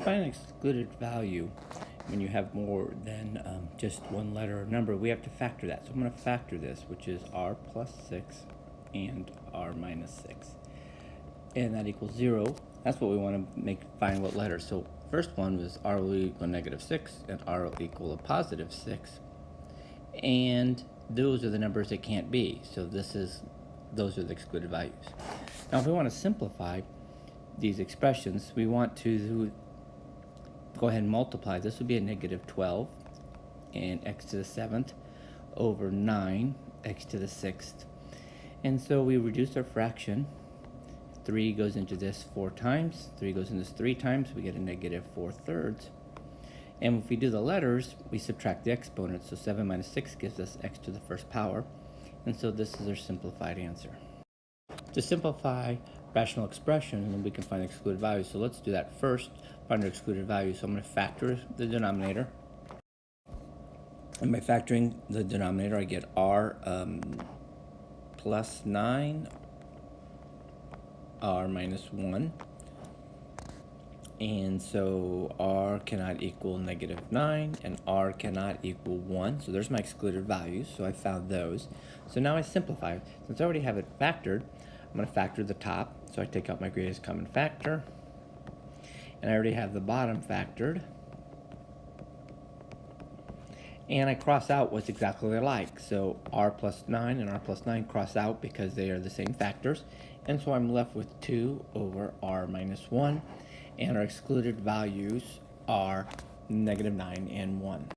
find an excluded value when you have more than just one letter or number, we have to factor that. So I'm going to factor this, which is r plus 6 and r minus 6. And that equals 0. That's what we want to find what letter. So first one was r will equal negative 6 and r will equal a positive 6. And those are the numbers that can't be. So those are the excluded values. Now if we want to simplify these expressions, we want to go ahead and multiply. This would be a negative 12 and x to the 7th over 9 x to the 6th. And so we reduce our fraction. 3 goes into this 4 times, 3 goes into this 3 times, we get a negative 4/3. And if we do the letters, we subtract the exponents, so 7 minus 6 gives us x to the first power. And so this is our simplified answer. To simplify rational expression, then we can find the excluded values. So let's do that first, find our excluded values. So I'm going to factor the denominator. And by factoring the denominator, I get r plus 9, r minus 1. And so r cannot equal negative 9, and r cannot equal 1. So there's my excluded values, so I found those. So now I simplify. Since I already have it factored, I'm going to factor the top. So I take out my greatest common factor. And I already have the bottom factored. And I cross out what's exactly alike. So r plus 9 and r plus 9 cross out because they are the same factors. And so I'm left with 2 over r minus 1. And our excluded values are negative 9 and 1.